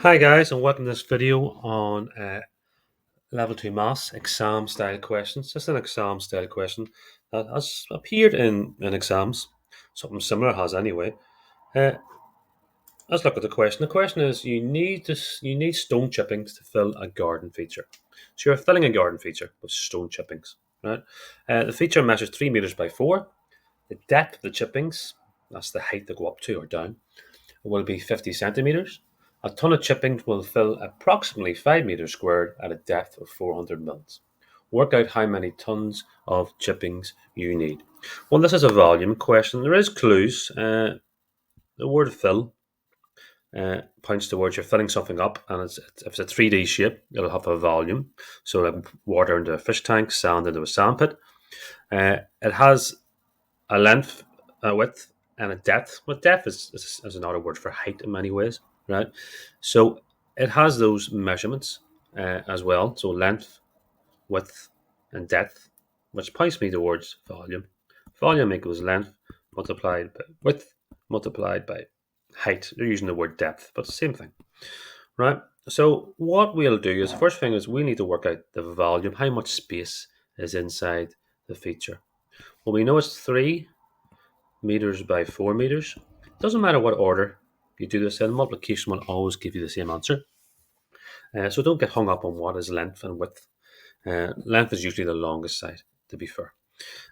Hi guys, and welcome to this video on Level 2 Maths exam style questions. Just an exam style question that has appeared in exams. Something similar has anyway. Uh, let's look at the question. The question is you need stone chippings to fill a garden feature. So you're filling a garden feature with stone chippings, right? The feature measures 3 meters by 4. The depth of the chippings, that's the height they go up to or down, will be 50 centimeters. A ton of chippings will fill approximately 5 meters squared at a depth of 400 mils. Work out how many tons of chippings you need. Well, this is a volume question. There is clues. The word fill points towards you're filling something up, and if it's a 3D shape, it'll have a volume. So, like water into a fish tank, sand into a sandpit. It has a length, a width, and a depth. Well, depth is another word for height in many ways, right? So it has those measurements as well. So length, width, and depth, which points me towards volume. Volume equals length multiplied by width multiplied by height. They're using the word depth, but it's the same thing, right? So what we'll do is the first thing is we need to work out the volume, how much space is inside the feature. Well, we know it's 3 meters by 4 meters. Doesn't matter what order you do this in, multiplication will always give you the same answer. So don't get hung up on what is length and width. Length is usually the longest side, to be fair.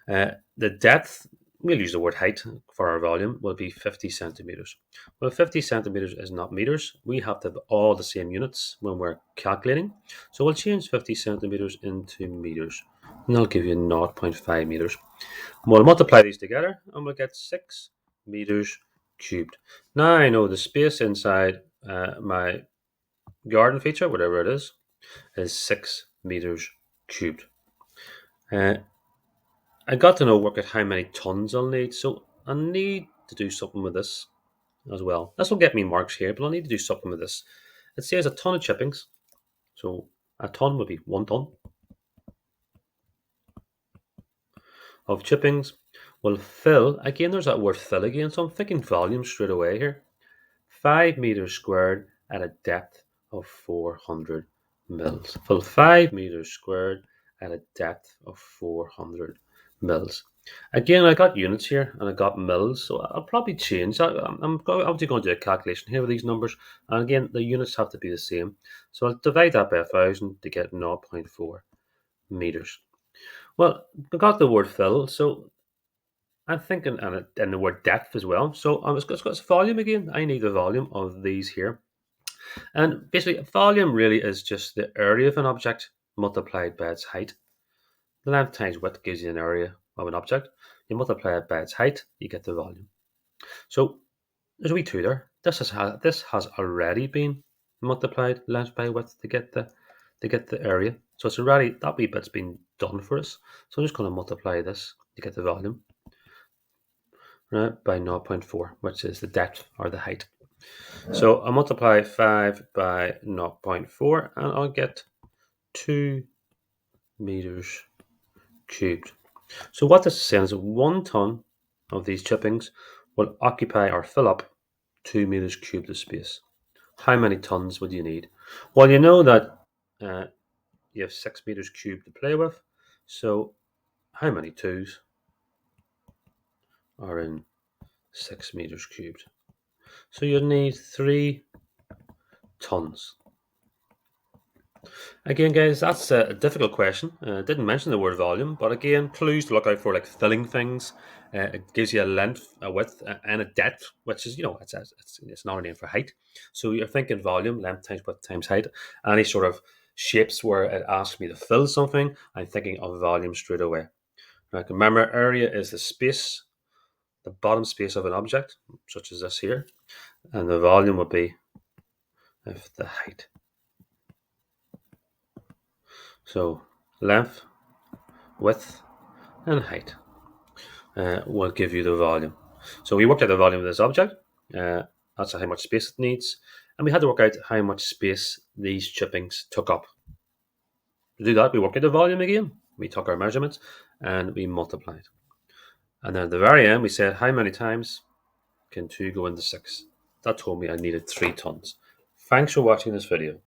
The depth, we'll use the word height for our volume, will be 50 centimeters. Well, 50 centimeters is not meters. We have to have all the same units when we're calculating. So we'll change 50 centimeters into meters, and that'll give you 0.5 meters. We'll multiply these together and we'll get 6 meters cubed. Now I know the space inside my garden feature, whatever it is 6 meters cubed. I got to know work out how many tons I'll need, so I need to do something with this as well. This will get me marks here, but I'll need to do something with this. It says a ton of chippings, so a ton would be 1 ton of chippings will fill. Again, there's that word fill again, so I'm thinking volume straight away here. 5 meters squared at a depth of 400 mils. Fill 5 meters squared at a depth of 400 mils. Again, I got units here and I got mils, so I'll probably change. I'm obviously going to do a calculation here with these numbers, and again, the units have to be the same. So I'll divide that by 1,000 to get 0.4 meters. Well, I got the word fill, so I'm thinking, and the word depth as well. So it's got volume again. I need the volume of these here. And basically, volume really is just the area of an object multiplied by its height. The length times width gives you an area of an object. You multiply it by its height, you get the volume. So there's a wee two there. This has already been multiplied length by width to get the area. So it's already that wee bit's been done for us. So I'm just going to multiply this to get the volume, right, by 0.4, which is the depth or the height. So I'll multiply 5 by 0.4 and I'll get 2 meters cubed. So what this is saying is that 1 ton of these chippings will occupy or fill up 2 meters cubed of space. How many tons would you need? Well, you know that uh, you have 6 meters cubed to play with. So how many twos are in 6 meters cubed? So you'll need 3 tons. Again, guys, that's a difficult question. Didn't mention the word volume, but again, clues to look out for, like filling things. It gives you a length, a width, and a depth, which is, it's not a name for height. So you're thinking volume, length times width times height. Any sort of shapes where it asks me to fill something, I'm thinking of volume straight away. Now, remember, area is the space, the bottom space of an object, such as this here, and the volume would be of the height. So length, width, and height will give you the volume. So we worked out the volume of this object. That's how much space it needs. And we had to work out how much space these chippings took up. To do that, we worked out the volume again. We took our measurements and we multiplied. And then at the very end, we said how many times can 2 go into 6? That told me I needed 3 tons Thanks for watching this video.